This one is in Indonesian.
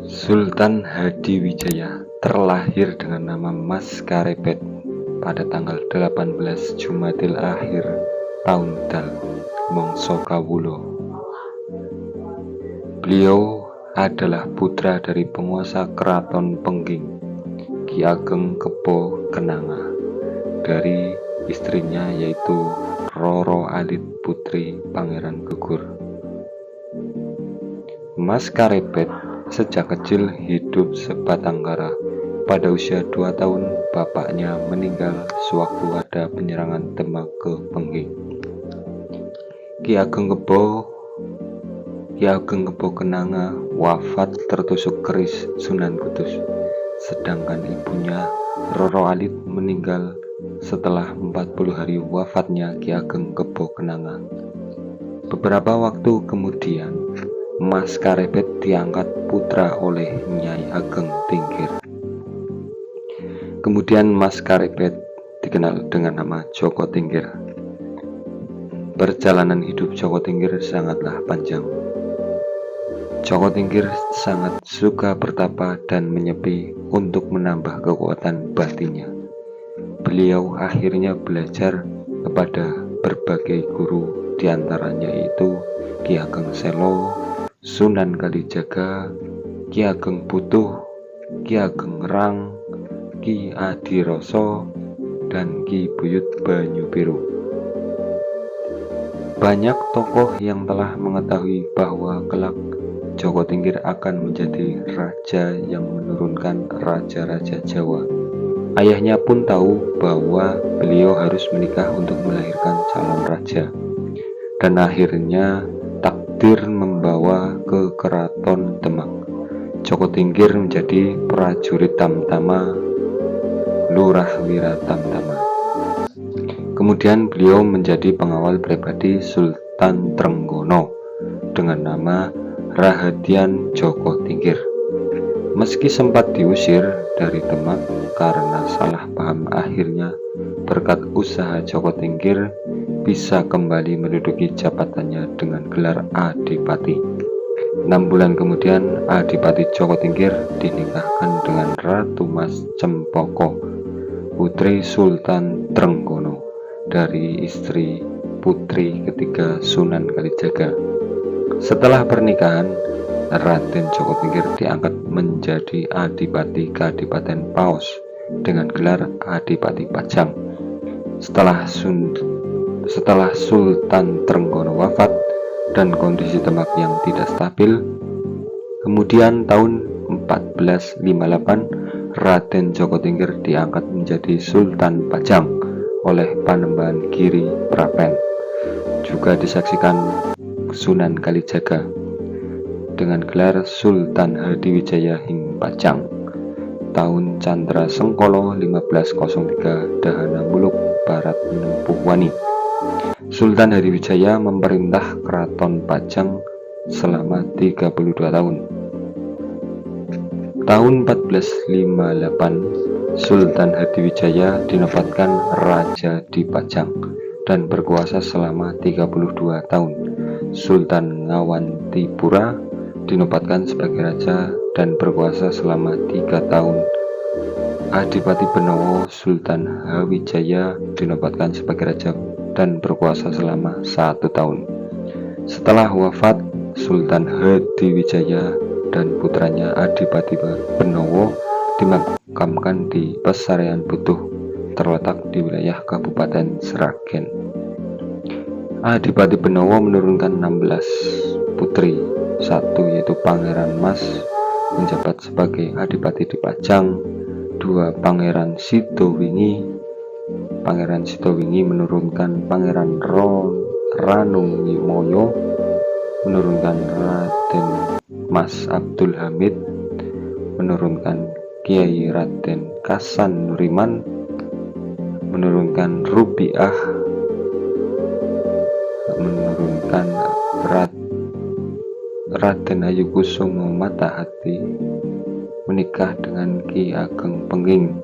Sultan Hadiwijaya terlahir dengan nama Mas Karebet pada tanggal 18 Jumadil Akhir tahun Dal Mangsa Kawula. Beliau adalah putra dari penguasa Keraton Pengging, Ki Ageng Kebo Kenanga, dari istrinya yaitu Roro Alit Putri Pangeran Gugur. Mas Karebet sejak kecil hidup sebatang kara. Pada usia 2 tahun, bapaknya meninggal sewaktu ada penyerangan Demak ke Pengging. Ki Ageng Kebo Kenanga wafat tertusuk keris Sunan Kudus, sedangkan ibunya Roro Alit meninggal setelah 40 hari wafatnya Ki Ageng Kebo Kenanga. Beberapa waktu kemudian, Mas Karebet diangkat putra oleh Nyai Ageng Tinggir. Kemudian Mas Karebet dikenal dengan nama Joko Tinggir. Perjalanan hidup Joko Tinggir sangatlah panjang. Joko Tinggir sangat suka bertapa dan menyepi untuk menambah kekuatan batinnya. Beliau akhirnya belajar kepada berbagai guru, diantaranya itu Ki Ageng Selo, Sunan Kalijaga, Ki Ageng Putuh, Ki Ageng Rang, Ki Adiroso, dan Ki Buyut Banyubiru. Banyak tokoh yang telah mengetahui bahwa kelak Joko Tinggir akan menjadi raja yang menurunkan raja-raja Jawa. Ayahnya pun tahu bahwa beliau harus menikah untuk melahirkan calon raja, dan akhirnya takdir membawa ke Keraton Demak. Joko Tinggir menjadi prajurit Tamtama, Lurah Wira Tamtama. Kemudian beliau menjadi pengawal pribadi Sultan Trenggono dengan nama Rahadian Joko Tinggir. Meski sempat diusir dari Demak karena salah paham, akhirnya berkat usaha Joko Tinggir bisa kembali menduduki jabatannya dengan gelar Adipati. 6 bulan kemudian, Adipati Joko Tinggir dinikahkan dengan Ratu Mas Cempoko, putri Sultan Trenggono, dari istri putri ketiga Sunan Kalijaga. Setelah pernikahan, Raden Joko Tinggir diangkat menjadi Adipati Kadipaten Paos dengan gelar Adipati Pajang. Setelah Sultan Trenggono wafat dan kondisi Demak yang tidak stabil, kemudian tahun 1458 Raden Joko Tinggir diangkat menjadi Sultan Pajang oleh Panembahan Giri Prapen. Juga disaksikan Sunan Kalijaga dengan gelar Sultan Hadiwijaya Hing Pajang. Tahun Candra Sengkolo 1503 Dahana Muluk Barat Menempuh Wani. Sultan Hadiwijaya memerintah Keraton Pajang selama 32 tahun. Tahun 1458 Sultan Hadiwijaya dinobatkan raja di Pajang dan berkuasa selama 32 tahun. Sultan Ngawantipura dinobatkan sebagai raja dan berkuasa selama 3 tahun. Adipati Benowo Sultan Hawijaya dinobatkan sebagai raja dan berkuasa selama 1 tahun. Setelah wafat Sultan Hadiwijaya dan putranya Adipati Benowo dimakamkan di Pesarean Butuh, terletak di wilayah Kabupaten Sragen. Adipati Benowo menurunkan 16 putri, satu yaitu Pangeran Mas menjabat sebagai Adipati di Pajang, 2 Pangeran Sidowingi. Pangeran Sidowingi menurunkan Pangeran Ranungimoyo, menurunkan Raden Mas Abdul Hamid, menurunkan Kiai Raden Kasan Nuriman, menurunkan Rubiah, menurunkan Raden Ayu Kusumo Matahati, menikah dengan Ki Ageng Pengging.